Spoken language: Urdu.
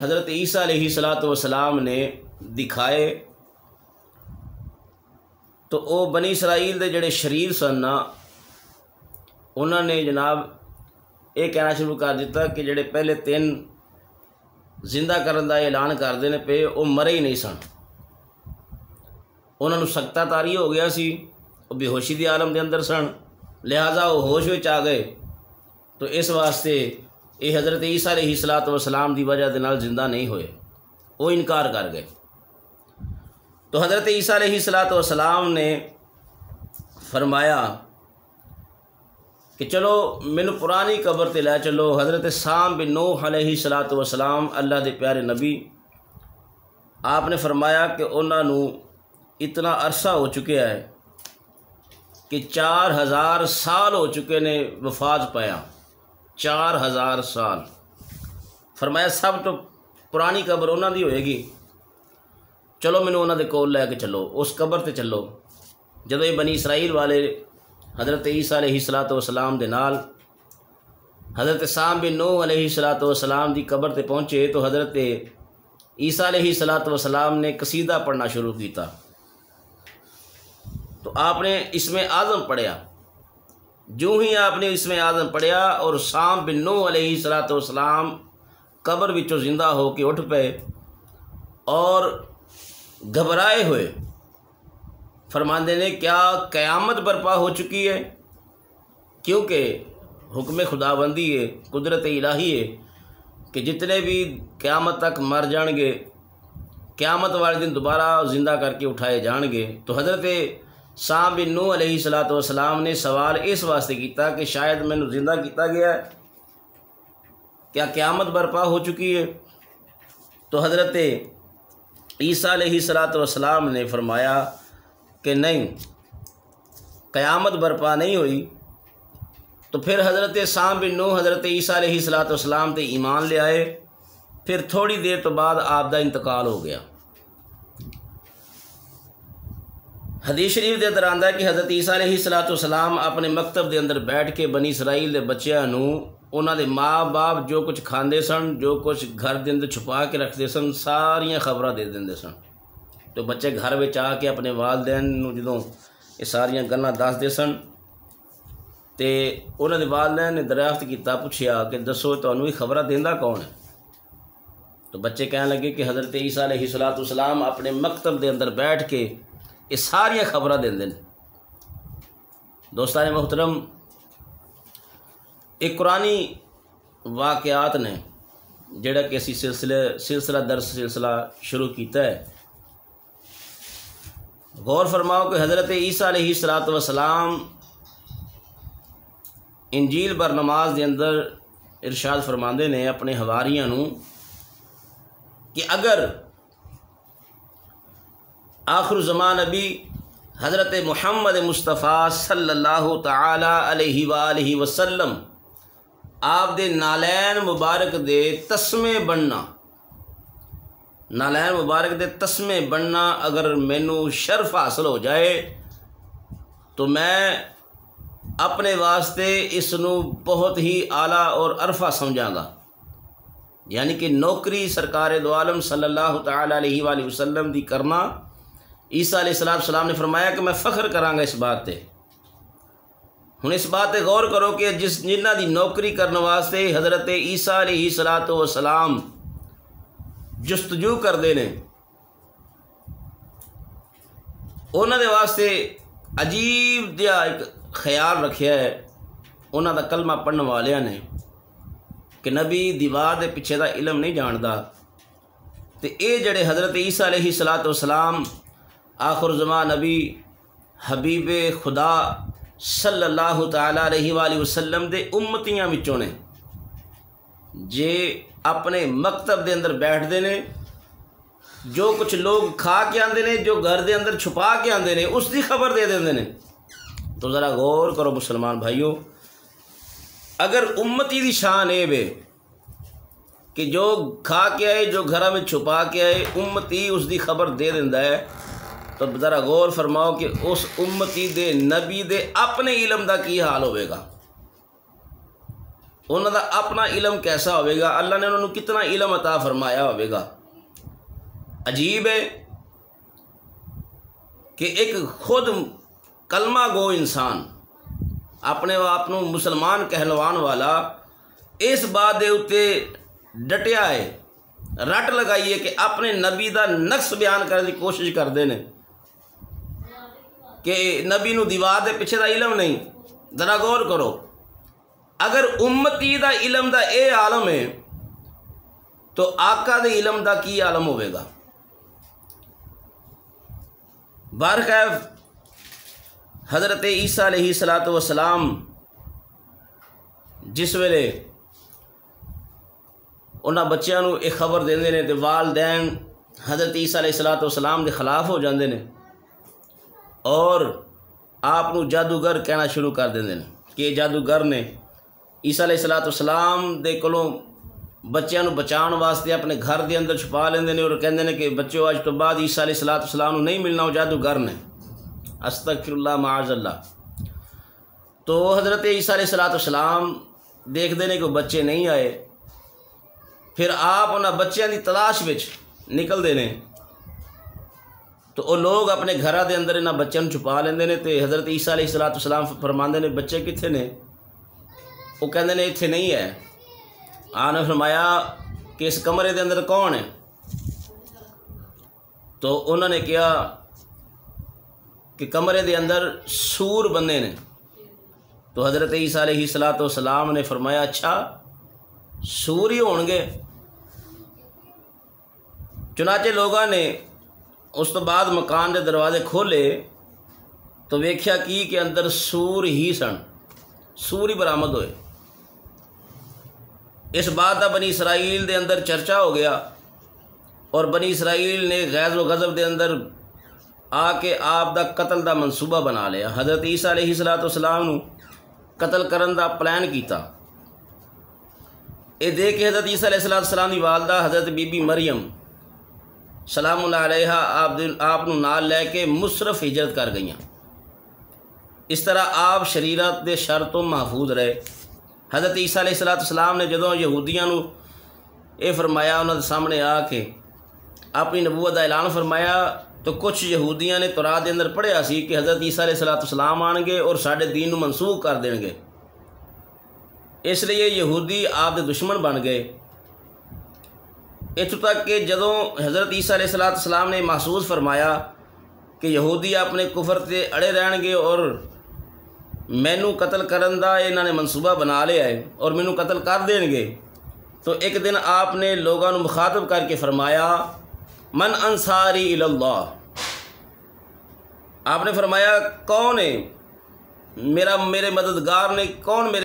حضرت عیسیٰ علیہ السلام نے دکھائے تو وہ بنی اسرائیل دے جڑے شریر سن نا انہوں نے جناب یہ کہنا شروع کر دیتا کہ جڑے پہلے 3 زندہ کرن دا اعلان کرتے ہیں پہ وہ مرے ہی نہیں سن، انہوں نے سکتہ تاری ہو گیا سی، وہ بے ہوشی دی عالم دے اندر سن، لہٰذا وہ ہوش وچ آ گئے۔ تو اس واسطے یہ حضرت عیسیٰ علیہ السلام دی وجہ دے نال زندہ نہیں ہوئے، وہ انکار کر گئے۔ تو حضرت عیسیٰ علیہ السلام نے فرمایا کہ چلو مینو پرانی قبر تے لے چلو۔ حضرت سام بن نوح علیہ السلام اللہ دے پیارے نبی، آپ نے فرمایا کہ انہوں اتنا عرصہ ہو چکے ہے کہ 4000 سال ہو چکے نے وفات پایا، 4000 سال۔ فرمایا سب تو پرانی قبر انہوں دی ہوئے گی، چلو مینو انہوں دے کول لے کے چلو، اس قبر تے چلو۔ جدو یہ بنی اسرائیل والے حضرت عیسیٰ علیہ السلام دے نال حضرت سام بن نوح علیہ السلام دی قبر تے پہنچے تو حضرت عیسیٰ علیہ السلام نے قصیدہ پڑھنا شروع کیتا۔ تو آپ نے اسم اعظم پڑھیا، جو ہی آپ نے اسم اعظم پڑھیا اور سام بن نوح علیہ السلام قبر وچوں زندہ ہو کے اٹھ پے اور گھبرائے ہوئے فرماندے نے کیا قیامت برپا ہو چکی ہے؟ کیونکہ حکم خداوندی ہے، قدرت الہی ہے کہ جتنے بھی قیامت تک مر جان گے قیامت والے دن دوبارہ زندہ کر کے اٹھائے جان گے۔ تو حضرت سام بن نوح علیہ السلام نے سوال اس واسطے کیتا کہ شاید مینوں زندہ کیتا گیا ہے، کیا قیامت برپا ہو چکی ہے؟ تو حضرت عیسیٰ علیہ السلام نے فرمایا کہ نہیں، قیامت برپا نہیں ہوئی۔ تو پھر حضرت سام بن نوح حضرت عیسیٰ علیہ السلام تے ایمان لے آئے، پھر تھوڑی دیر تو بعد آپ دا انتقال ہو گیا۔ حدیث شریف دے اندر آندا ہے کہ حضرت عیسیٰ علیہ السلام اپنے مکتب دے اندر بیٹھ کے بنی اسرائیل دے بچیاں نوں انہاں دے ماں باپ جو کچھ کھاندے سن، جو کچھ گھر دے اندر چھپا کے رکھتے سن، ساریاں خبراں دے دیندے سن۔ تو بچے گھر وچ آ کے اپنے والدین نوں جدوں یہ ساریاں گلاں دس دے سن تے انہاں دے والدین نے دریافت کیتا، پوچھیا کہ دسو تانوں یہ خبراں دیندا کون ہے؟ تو بچے کہنے لگے کہ حضرت عیسیٰ علیہ السلام اپنے مکتب دے اندر بیٹھ کے یہ ساریاں خبراں دیندے نے۔ دوستان محترم، ایک قرآنی واقعات نے جڑا کہ اسی سلسلہ سلسلہ شروع کیتا ہے۔ غور فرماؤ کہ حضرت عیسیٰ علیہ السلام انجیل بر نماز دے اندر ارشاد فرماندے نے اپنے حواریاں نوں کہ اگر آخر زمان نبی حضرت محمد مصطفیٰ صلی اللہ تعالی علیہ وآلہ وسلم آپ دے نالین مبارک دے تسمے بننا، نالین مبارک دے تسمے بننا اگر مینوں شرف حاصل ہو جائے تو میں اپنے واسطے اس نوں بہت ہی اعلیٰ اور عرفہ سمجھاں گا، یعنی کہ نوکری سرکار دو عالم صلی اللہ تعالی علیہ وآلہ وسلم دی کرنا۔ عیسیٰ علیہ السلام نے فرمایا کہ میں فخر کراں گا اس بات تے۔ ہن اس بات تے غور کرو کہ جنہ دی نوکری کرنے واسطے حضرت عیسیٰ علیہ السلام جستجو کردے نے، انہاں دے واسطے عجیب جہا ایک خیال رکھیا ہے انہاں دا کلمہ پڑھن والیاں نے کہ نبی دیوار دے پیچھے دا علم نہیں جاندا، تے اے جڑے حضرت عیسیٰ علیہ السلام آخر زمان نبی حبیب خدا صلی اللہ تعالی علیہ وآلہ وسلم دے امتیاں وچوں نے، جے اپنے مکتب دے اندر بیٹھ دے نے، جو کچھ لوگ کھا کے آندے نے، جو گھر دے اندر چھپا کے آندے نے، اس دی خبر دے دیندے نے۔ تو ذرا غور کرو مسلمان بھائیو، اگر امتی دی شان اے وے کہ جو کھا کے آئے، جو گھر میں چھپا کے آئے، امتی اس دی خبر دے دیندا ہے، تو ذرا غور فرماؤ کہ اس امتی دے نبی دے اپنے علم دا کی حال ہوئے گا۔ انہوں دا اپنا علم کیسا ہوئے گا، اللہ نے انہوں کتنا علم عطا فرمایا ہوئے گا۔ عجیب ہے کہ ایک خود کلمہ گو انسان اپنے آپ کو مسلمان کہلوان والا اس بات دے اتے ڈٹیا ہے، رٹ لگائیے کہ اپنے نبی دا نقص بیان کرنے کی کوشش کرتے ہیں کہ نبی نو دیوار دے پیچھے دا علم نہیں۔ ذرا غور کرو، اگر امتی دا علم دا اے عالم ہے تو آقا دے علم دا کی عالم ہوئے گا۔ بہرکیف حضرت عیسیٰ علیہ السلام جس ویلے انہاں بچیاں نو ایک خبر دیندے نے تے والدین حضرت عیسیٰ علیہ السلام دے خلاف ہو جاندے نے اور آپ نو جادوگر کہنا شروع کر دیندے نے کہ یہ جادوگر نے عیسیٰ علیہ السلام دے کولوں بچیاں نو بچان واسطے اپنے گھر دے اندر چھپا لیندے نے اور کہندے نے کہ بچوں آج تو بعد عیسیٰ علیہ السلام نو نہیں ملنا، وہ جادوگر نے، استغفر اللہ معاذ اللہ۔ تو حضرت عیسیٰ علیہ السلام دیکھ دے نے کہ بچے نہیں آئے، پھر آپ انہاں بچیاں دی تلاش وچ نکل دے نے تو وہ لوگ اپنے گھراں دے اندر انہاں بچیاں نو چھپا لیندے نے تے حضرت عیسیٰ علیہ السلام فرماندے نے بچے کتھے نے؟ وہ کہندے نے اتھے نہیں ہے۔ آپ نے فرمایا کہ اس کمرے دے اندر کون ہے؟ تو انہوں نے کہا کہ کمرے دے اندر سور بندے نے۔ تو حضرت عیسیٰ علیہ السلام نے فرمایا اچھا سور ہی ہون گے؟ چنانچہ لوگاں نے اس تو بعد مکان دے دروازے کھولے تو ویکھیا کہ اندر سور ہی سن، سور ہی برآمد ہوئے۔ اس بات کا بنی اسرائیل دے اندر چرچا ہو گیا اور بنی اسرائیل نے غیظ و غضب دے اندر آ کے آپ دا قتل دا منصوبہ بنا لیا۔ حضرت عیسیٰ علیہ السلام نو قتل کرن دا پلان کیتا۔ یہ دیکھ کے حضرت عیسیٰ علیہ السلام دی والدہ حضرت بی بی مریم سلام اللہ علیہ آپ نو نال لے کے مصرف ہجرت کر گئیاں۔ اس طرح آپ شریعت دے شر تو محفوظ رہے۔ حضرت عیسیٰ علیہ السلام نے جدوں یہودیاں نو اے فرمایا، انہاں دے سامنے آ کے اپنی نبوت دا اعلان فرمایا تو کچھ یہودیاں نے تورات دے اندر پڑھیا سی کہ حضرت عیسیٰ علیہ السلام آن گے اور ساڈے دین نو منسوخ کر دین گے، اس لیے یہودی آپ دے دشمن بن گئے۔ اتوں تک کہ جدوں حضرت عیسیٰ علیہ السلام نے محسوس فرمایا کہ یہودی اپنے کفر تے اڑے رہن گے اور مینوں قتل کرن دا انہاں نے منصوبہ بنا لیا ہے اور مینوں قتل کر دین گے، تو ایک دن آپ نے لوگاں نو مخاطب کر کے فرمایا من انصاری الی اللہ۔ آپ نے فرمایا کون ہے میرے مددگار نے، کون میرے